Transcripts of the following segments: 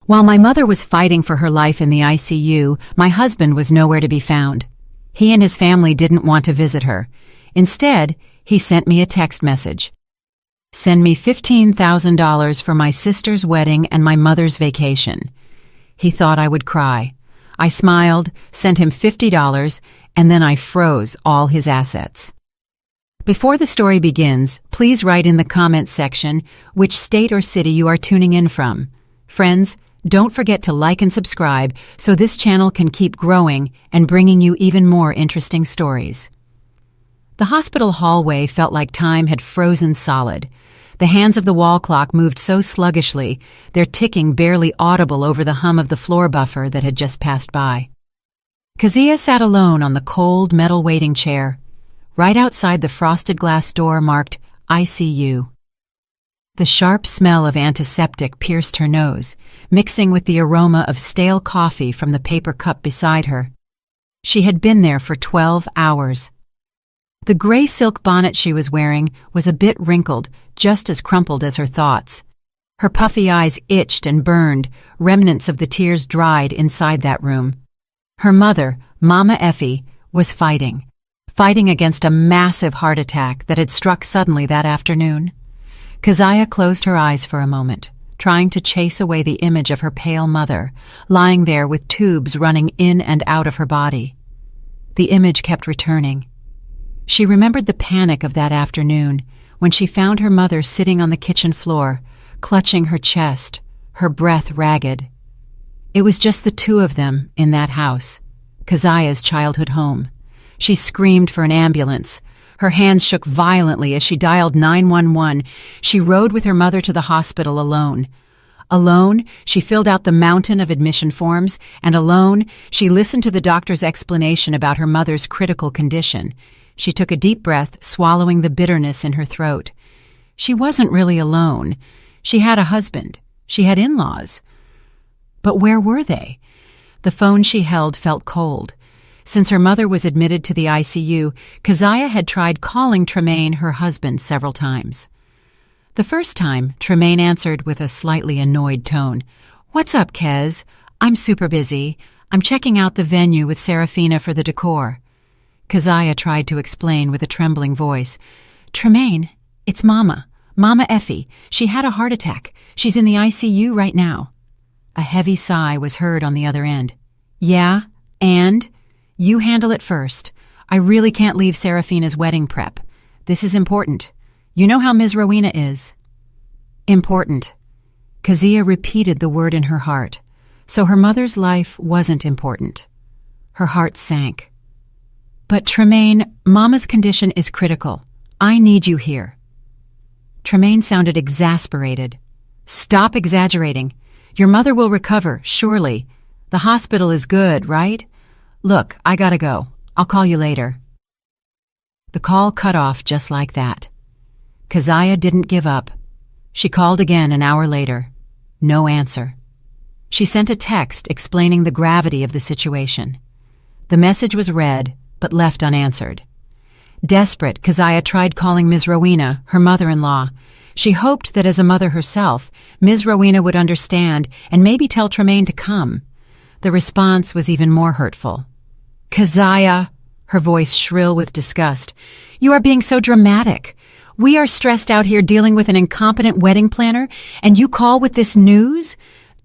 While my mother was fighting for her life in the ICU, my husband was nowhere to be found. He and his family didn't want to visit her. Instead, he sent me a text message. "Send me $15,000 for my sister's wedding and my mother's vacation." He thought I would cry. I smiled, sent him $50, and then I froze all his assets. Before the story begins, please write in the comments section which state or city you are tuning in from. Friends, don't forget to like and subscribe so this channel can keep growing and bringing you even more interesting stories. The hospital hallway felt like time had frozen solid. The hands of the wall clock moved so sluggishly, their ticking barely audible over the hum of the floor buffer that had just passed by. Kezia sat alone on the cold metal waiting chair. Right outside the frosted glass door marked ICU. The sharp smell of antiseptic pierced her nose, mixing with the aroma of stale coffee from the paper cup beside her. She had been there for 12 hours. The gray silk bonnet she was wearing was a bit wrinkled, just as crumpled as her thoughts. Her puffy eyes itched and burned, remnants of the tears dried inside that room. Her mother, Mama Effie, was fighting against a massive heart attack that had struck suddenly that afternoon. Kezia closed her eyes for a moment, trying to chase away the image of her pale mother, lying there with tubes running in and out of her body. The image kept returning. She remembered the panic of that afternoon when she found her mother sitting on the kitchen floor, clutching her chest, her breath ragged. It was just the two of them in that house, Kezia's childhood home. She screamed for an ambulance. Her hands shook violently as she dialed 911. She rode with her mother to the hospital alone. Alone, she filled out the mountain of admission forms, and alone, she listened to the doctor's explanation about her mother's critical condition. She took a deep breath, swallowing the bitterness in her throat. She wasn't really alone. She had a husband. She had in-laws. But where were they? The phone she held felt cold. Since her mother was admitted to the ICU, Kezia had tried calling Tremaine, her husband, several times. The first time, Tremaine answered with a slightly annoyed tone. "What's up, Kez? I'm super busy. I'm checking out the venue with Serafina for the decor." Kezia tried to explain with a trembling voice. "Tremaine, it's Mama Effie. She had a heart attack. She's in the ICU right now." A heavy sigh was heard on the other end. "Yeah, and? You handle it first. I really can't leave Serafina's wedding prep. This is important. You know how Ms. Rowena is." Important. Kezia repeated the word in her heart. So her mother's life wasn't important. Her heart sank. "But Tremaine, Mama's condition is critical. I need you here." Tremaine sounded exasperated. "Stop exaggerating. Your mother will recover, surely. The hospital is good, right? Look, I gotta go. I'll call you later." The call cut off just like that. Kezia didn't give up. She called again an hour later. No answer. She sent a text explaining the gravity of the situation. The message was read, but left unanswered. Desperate, Kezia tried calling Ms. Rowena, her mother-in-law. She hoped that as a mother herself, Ms. Rowena would understand and maybe tell Tremaine to come. The response was even more hurtful. "Kezia," her voice shrill with disgust, "you are being so dramatic. We are stressed out here dealing with an incompetent wedding planner, and you call with this news?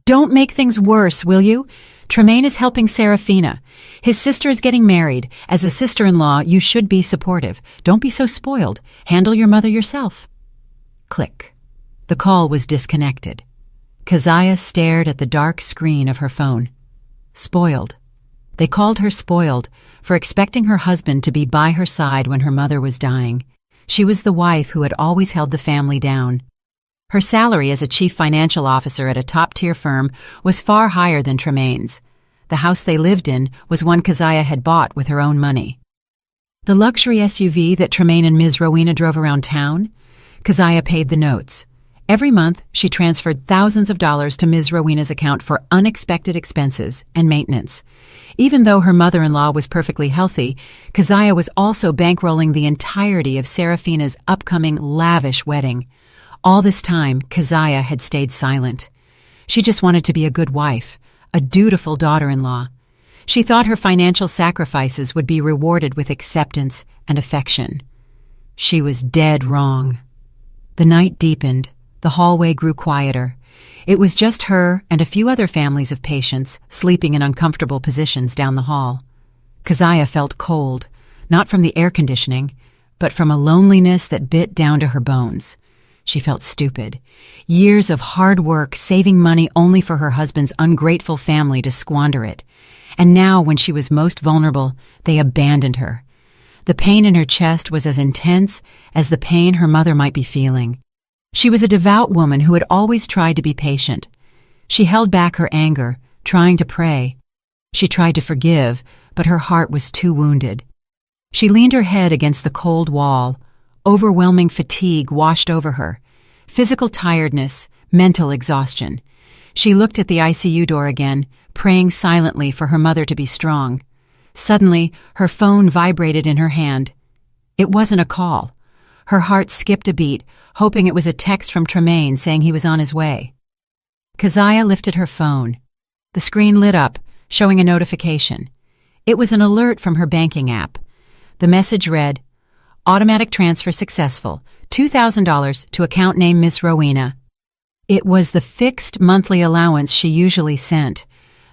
Don't make things worse, will you? Tremaine is helping Serafina. His sister is getting married. As a sister-in-law, you should be supportive. Don't be so spoiled. Handle your mother yourself." Click. The call was disconnected. Kezia stared at the dark screen of her phone. Spoiled. They called her spoiled for expecting her husband to be by her side when her mother was dying. She was the wife who had always held the family down. Her salary as a chief financial officer at a top-tier firm was far higher than Tremaine's. The house they lived in was one Kezia had bought with her own money. The luxury SUV that Tremaine and Ms. Rowena drove around town? Kezia paid the notes. Every month, she transferred thousands of dollars to Ms. Rowena's account for unexpected expenses and maintenance. Even though her mother-in-law was perfectly healthy, Kezia was also bankrolling the entirety of Serafina's upcoming lavish wedding. All this time, Kezia had stayed silent. She just wanted to be a good wife, a dutiful daughter-in-law. She thought her financial sacrifices would be rewarded with acceptance and affection. She was dead wrong. The night deepened. The hallway grew quieter. It was just her and a few other families of patients sleeping in uncomfortable positions down the hall. Keziah felt cold, not from the air conditioning, but from a loneliness that bit down to her bones. She felt stupid. Years of hard work, saving money only for her husband's ungrateful family to squander it. And now, when she was most vulnerable, they abandoned her. The pain in her chest was as intense as the pain her mother might be feeling. She was a devout woman who had always tried to be patient. She held back her anger, trying to pray. She tried to forgive, but her heart was too wounded. She leaned her head against the cold wall. Overwhelming fatigue washed over her. Physical tiredness, mental exhaustion. She looked at the ICU door again, praying silently for her mother to be strong. Suddenly, her phone vibrated in her hand. It wasn't a call. Her heart skipped a beat, hoping it was a text from Tremaine saying he was on his way. Keziah lifted her phone. The screen lit up, showing a notification. It was an alert from her banking app. The message read, "Automatic transfer successful. $2,000 to account name Miss Rowena." It was the fixed monthly allowance she usually sent.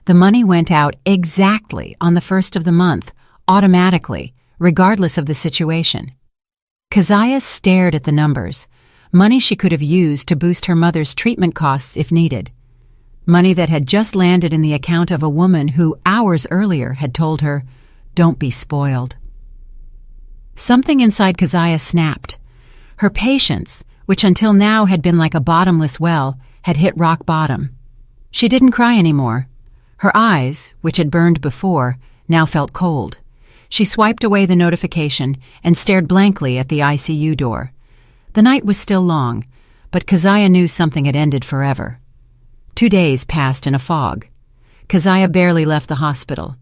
The money went out exactly on the first of the month, automatically, regardless of the situation. Keziah stared at the numbers, money she could have used to boost her mother's treatment costs if needed. Money that had just landed in the account of a woman who, hours earlier, had told her, "Don't be spoiled." Something inside Keziah snapped. Her patience, which until now had been like a bottomless well, had hit rock bottom. She didn't cry anymore. Her eyes, which had burned before, now felt cold. She swiped away the notification and stared blankly at the ICU door. The night was still long, but Keziah knew something had ended forever. 2 days passed in a fog. Keziah barely left the hospital.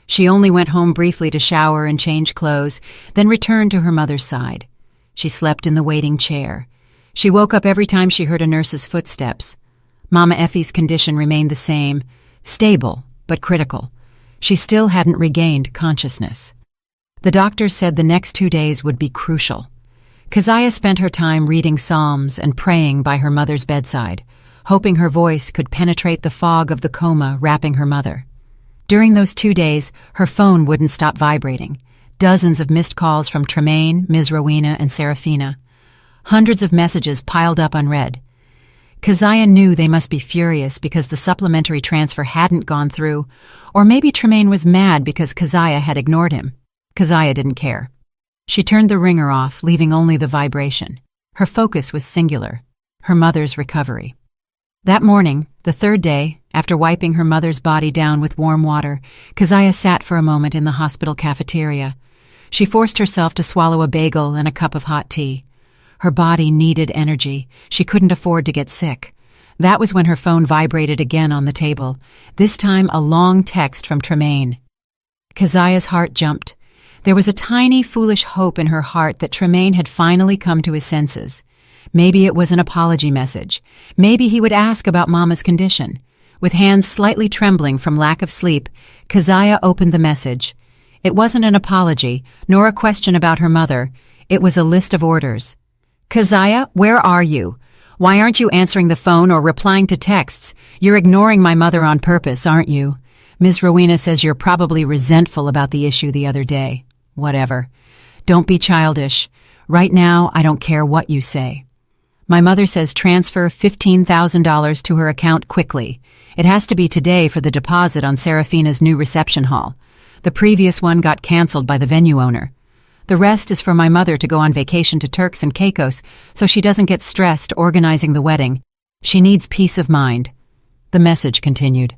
She only went home briefly to shower and change clothes, then returned to her mother's side. She slept in the waiting chair. She woke up every time she heard a nurse's footsteps. Mama Effie's condition remained the same, stable but critical. She still hadn't regained consciousness. The doctors said the next 2 days would be crucial. Keziah spent her time reading psalms and praying by her mother's bedside, hoping her voice could penetrate the fog of the coma wrapping her mother. During those 2 days, her phone wouldn't stop vibrating. Dozens of missed calls from Tremaine, Ms. Rowena, and Serafina. Hundreds of messages piled up unread. Keziah knew they must be furious because the supplementary transfer hadn't gone through, or maybe Tremaine was mad because Keziah had ignored him. Keziah didn't care. She turned the ringer off, leaving only the vibration. Her focus was singular, her mother's recovery. That morning, the third day, after wiping her mother's body down with warm water, Keziah sat for a moment in the hospital cafeteria. She forced herself to swallow a bagel and a cup of hot tea. Her body needed energy. She couldn't afford to get sick. That was when her phone vibrated again on the table, this time a long text from Tremaine. Keziah's heart jumped. There was a tiny, foolish hope in her heart that Tremaine had finally come to his senses. Maybe it was an apology message. Maybe he would ask about Mama's condition. With hands slightly trembling from lack of sleep, Keziah opened the message. It wasn't an apology, nor a question about her mother. It was a list of orders. "Keziah, where are you? Why aren't you answering the phone or replying to texts? You're ignoring my mother on purpose, aren't you? Ms. Rowena says you're probably resentful about the issue the other day. Whatever. Don't be childish. Right now, I don't care what you say. My mother says transfer $15,000 to her account quickly. It has to be today for the deposit on Serafina's new reception hall. The previous one got canceled by the venue owner. The rest is for my mother to go on vacation to Turks and Caicos so she doesn't get stressed organizing the wedding. She needs peace of mind." The message continued.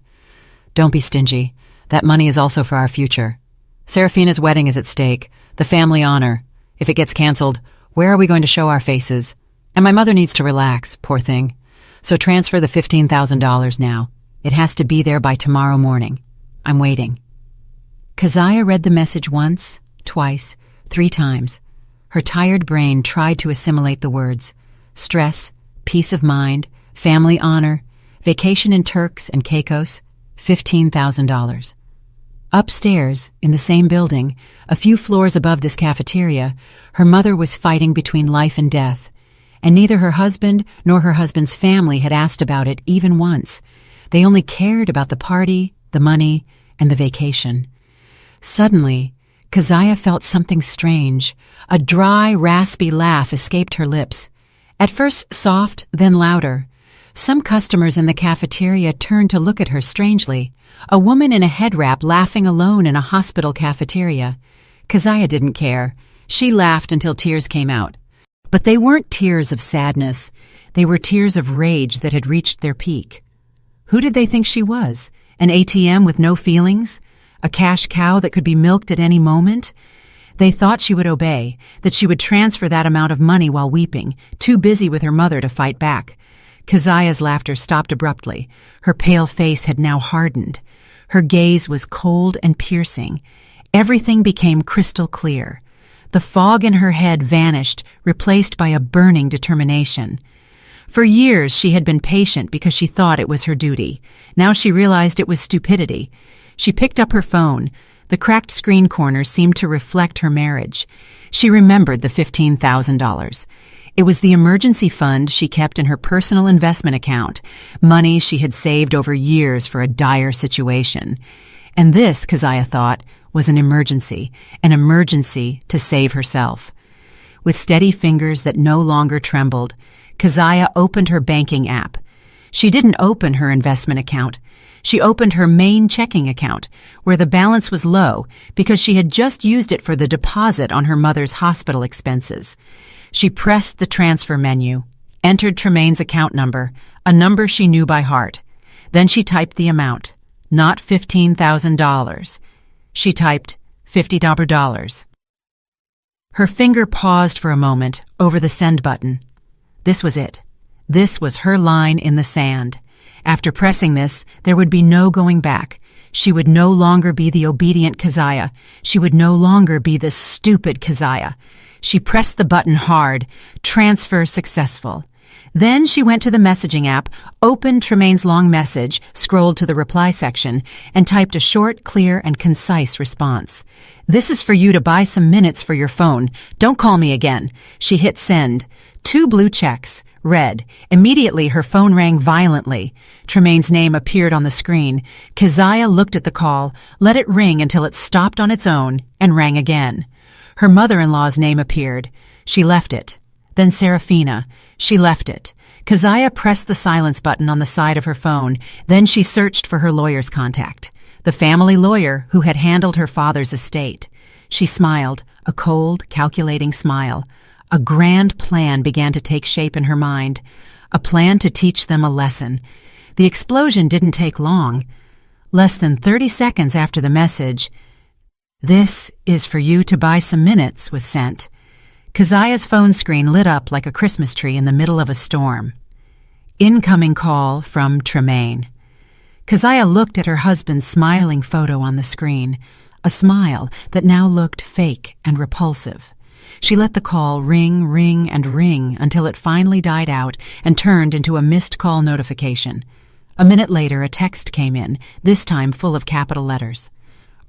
"Don't be stingy. That money is also for our future. Serafina's wedding is at stake, the family honor. If it gets canceled, where are we going to show our faces? And my mother needs to relax, poor thing. So transfer the $15,000 now. It has to be there by tomorrow morning. I'm waiting." Keziah read the message once, twice, 3 times. Her tired brain tried to assimilate the words. Stress, peace of mind, family honor, Vacation in Turks and Caicos, $15,000. Upstairs, in the same building, a few floors above this cafeteria, her mother was fighting between life and death, and neither her husband nor her husband's family had asked about it even once. They only cared about the party, the money, and the vacation. Suddenly, Keziah felt something strange. A dry, raspy laugh escaped her lips. At first soft, then louder. Some customers in the cafeteria turned to look at her strangely. A woman in a head wrap laughing alone in a hospital cafeteria. Keziah didn't care. She laughed until tears came out. But they weren't tears of sadness. They were tears of rage that had reached their peak. Who did they think she was? An ATM with no feelings? A cash cow that could be milked at any moment? They thought she would obey, that she would transfer that amount of money while weeping, too busy with her mother to fight back. Keziah's laughter stopped abruptly. Her pale face had now hardened. Her gaze was cold and piercing. Everything became crystal clear. The fog in her head vanished, replaced by a burning determination. For years she had been patient because she thought it was her duty. Now she realized it was stupidity. She picked up her phone. The cracked screen corner seemed to reflect her marriage. She remembered the $15,000. It was the emergency fund she kept in her personal investment account, money she had saved over years for a dire situation. And this, Keziah thought, was an emergency to save herself. With steady fingers that no longer trembled, Keziah opened her banking app. She didn't open her investment account. She opened her main checking account, where the balance was low because she had just used it for the deposit on her mother's hospital expenses. She pressed the transfer menu, entered Tremaine's account number, a number she knew by heart. Then she typed the amount, not $15,000. She typed $50. Her finger paused for a moment over the send button. This was it. This was her line in the sand. After pressing this, there would be no going back. She would no longer be the obedient Keziah. She would no longer be the stupid Keziah. She pressed the button hard. Transfer successful. Then she went to the messaging app, opened Tremaine's long message, scrolled to the reply section, and typed a short, clear, and concise response. "This is for you to buy some minutes for your phone. Don't call me again." She hit send. 2 blue checks. Red. Immediately her phone rang violently. Tremaine's name appeared on the screen. Keziah looked at the call, let it ring until it stopped on its own, and rang again. Her mother-in-law's name appeared. She left it. Then Serafina. She left it. Keziah pressed the silence button on the side of her phone. Then she searched for her lawyer's contact, the family lawyer who had handled her father's estate. She smiled, a cold, calculating smile. A grand plan began to take shape in her mind, a plan to teach them a lesson. The explosion didn't take long. Less than 30 seconds after the message, "This is for you to buy some minutes," was sent. Keziah's phone screen lit up like a Christmas tree in the middle of a storm. Incoming call from Tremaine. Keziah looked at her husband's smiling photo on the screen, a smile that now looked fake and repulsive. She let the call ring, ring, and ring until it finally died out and turned into a missed call notification. A minute later, a text came in, this time full of capital letters.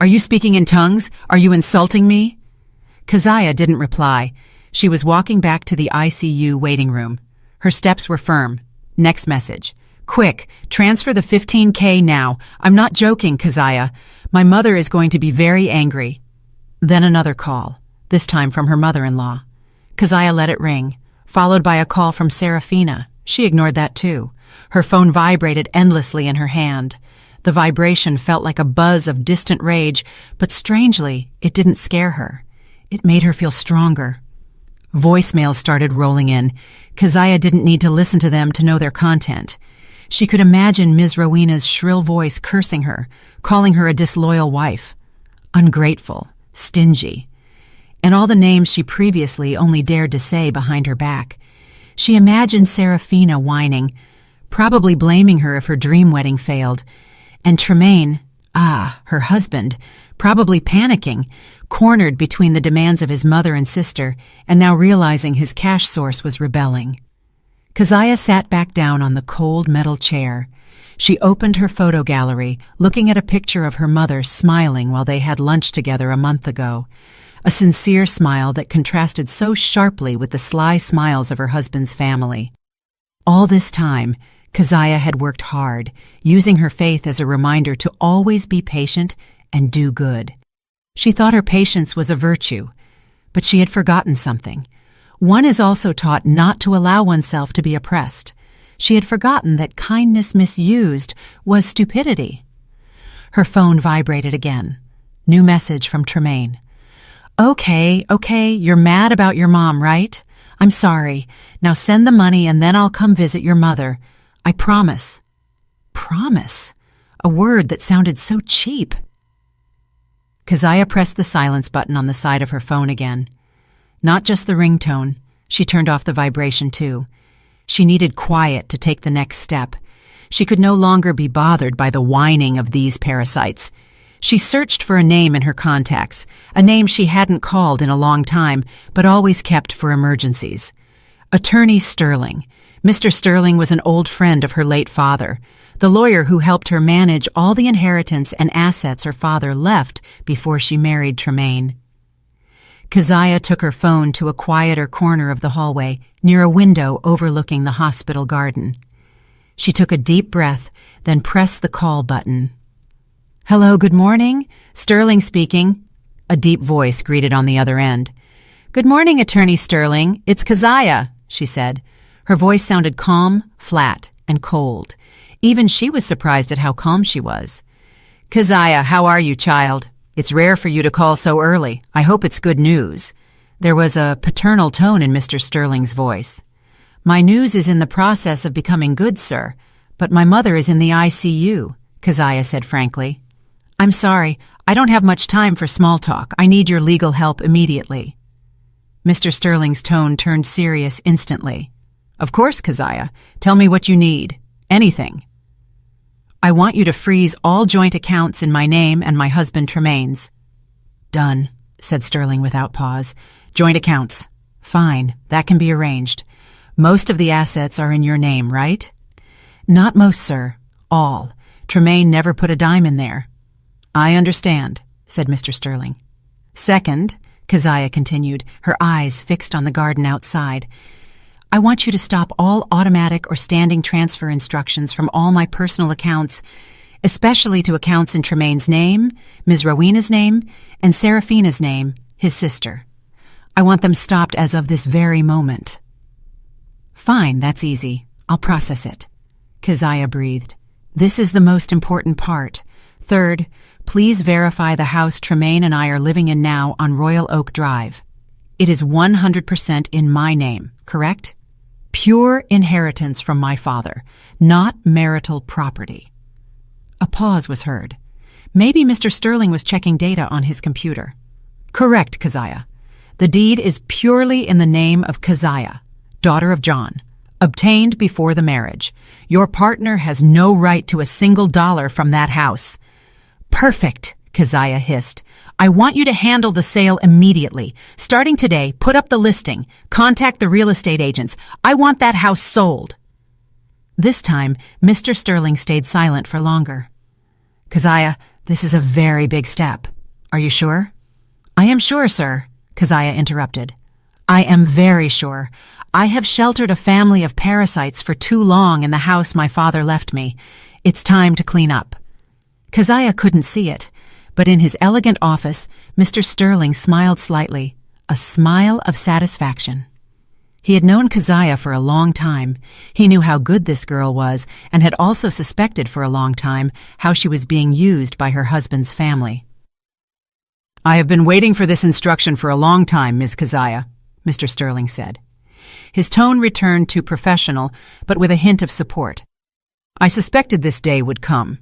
"Are you speaking in tongues? Are you insulting me?" Keziah didn't reply. She was walking back to the ICU waiting room. Her steps were firm. Next message. "Quick, transfer the $15K now. I'm not joking, Keziah. My mother is going to be very angry." Then another call, this time from her mother-in-law. Keziah let it ring, followed by a call from Serafina. She ignored that too. Her phone vibrated endlessly in her hand. The vibration felt like a buzz of distant rage, but strangely, it didn't scare her. It made her feel stronger. Voicemails started rolling in. Keziah didn't need to listen to them to know their content. She could imagine Ms. Rowena's shrill voice cursing her, calling her a disloyal wife, ungrateful, stingy, and all the names she previously only dared to say behind her back. She imagined Serafina whining, probably blaming her if her dream wedding failed, and Tremaine, her husband, probably panicking, cornered between the demands of his mother and sister, and now realizing his cash source was rebelling. Keziah sat back down on the cold metal chair. She opened her photo gallery, looking at a picture of her mother smiling while they had lunch together a month ago. A sincere smile that contrasted so sharply with the sly smiles of her husband's family. All this time, Keziah had worked hard, using her faith as a reminder to always be patient and do good. She thought her patience was a virtue, but she had forgotten something. One is also taught not to allow oneself to be oppressed. She had forgotten that kindness misused was stupidity. Her phone vibrated again. New message from Tremaine. Okay, you're mad about your mom, right? I'm sorry. Now send the money and then I'll come visit your mother. I promise. Promise? A word that sounded so cheap. Keziah pressed the silence button on the side of her phone again. Not just the ringtone. She turned off the vibration too. She needed quiet to take the next step. She could no longer be bothered by the whining of these parasites. She searched for a name in her contacts, a name she hadn't called in a long time, but always kept for emergencies. Attorney Sterling. Mr. Sterling was an old friend of her late father, the lawyer who helped her manage all the inheritance and assets her father left before she married Tremaine. Keziah took her phone to a quieter corner of the hallway, near a window overlooking the hospital garden. She took a deep breath, then pressed the call button. Hello, good morning. Sterling speaking. A deep voice greeted on the other end. Good morning, Attorney Sterling. It's Keziah, she said. Her voice sounded calm, flat, and cold. Even she was surprised at how calm she was. Keziah, how are you, child? It's rare for you to call so early. I hope it's good news. There was a paternal tone in Mr. Sterling's voice. My news is in the process of becoming good, sir, but my mother is in the ICU, Keziah said frankly. I'm sorry, I don't have much time for small talk. I need your legal help immediately. Mr. Sterling's tone turned serious instantly. Of course, Keziah. Tell me what you need. Anything. I want you to freeze all joint accounts in my name and my husband Tremaine's. Done, said Sterling without pause. Joint accounts. Fine, that can be arranged. Most of the assets are in your name, right? Not most, sir. All. Tremaine never put a dime in there. I understand, said Mr. Sterling. Second, Keziah continued, her eyes fixed on the garden outside, I want you to stop all automatic or standing transfer instructions from all my personal accounts, especially to accounts in Tremaine's name, Ms. Rowena's name, and Seraphina's name, his sister. I want them stopped as of this very moment. Fine, that's easy. I'll process it. Keziah breathed. This is the most important part. Third, please verify the house Tremaine and I are living in now on Royal Oak Drive. It is 100% in my name, correct? Pure inheritance from my father, not marital property. A pause was heard. Maybe Mr. Sterling was checking data on his computer. Correct, Keziah. The deed is purely in the name of Keziah, daughter of John, obtained before the marriage. Your partner has no right to a single dollar from that house. Perfect, Keziah hissed. I want you to handle the sale immediately. Starting today, put up the listing. Contact the real estate agents. I want that house sold. This time, Mr. Sterling stayed silent for longer. Keziah, this is a very big step. Are you sure? I am sure, sir, Keziah interrupted. I am very sure. I have sheltered a family of parasites for too long in the house my father left me. It's time to clean up. Keziah couldn't see it, but in his elegant office, Mr. Sterling smiled slightly, a smile of satisfaction. He had known Keziah for a long time. He knew how good this girl was and had also suspected for a long time how she was being used by her husband's family. I have been waiting for this instruction for a long time, Ms. Keziah, Mr. Sterling said. His tone returned to professional, but with a hint of support. I suspected this day would come.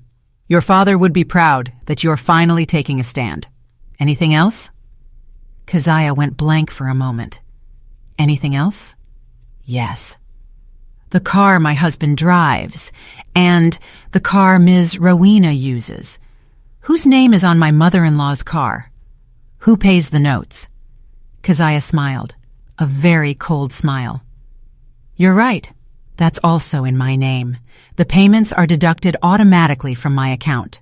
Your father would be proud that you're finally taking a stand. Anything else? Keziah went blank for a moment. Anything else? Yes. The car my husband drives, and the car Ms. Rowena uses. Whose name is on my mother-in-law's car? Who pays the notes? Keziah smiled, a very cold smile. You're right. That's also in my name. The payments are deducted automatically from my account.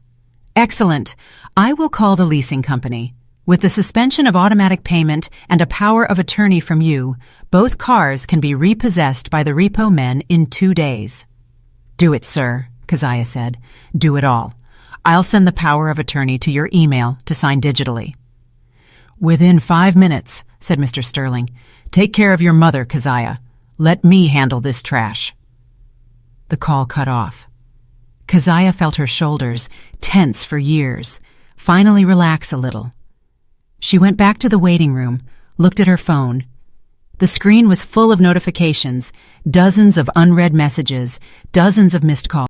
Excellent. I will call the leasing company. With the suspension of automatic payment and a power of attorney from you, both cars can be repossessed by the repo men in 2 days. Do it, sir, Keziah said. Do it all. I'll send the power of attorney to your email to sign digitally. Within 5 minutes, said Mr. Sterling. Take care of your mother, Keziah. Let me handle this trash. The call cut off. Keziah felt her shoulders, tense for years, finally relax a little. She went back to the waiting room, looked at her phone. The screen was full of notifications, dozens of unread messages, dozens of missed calls.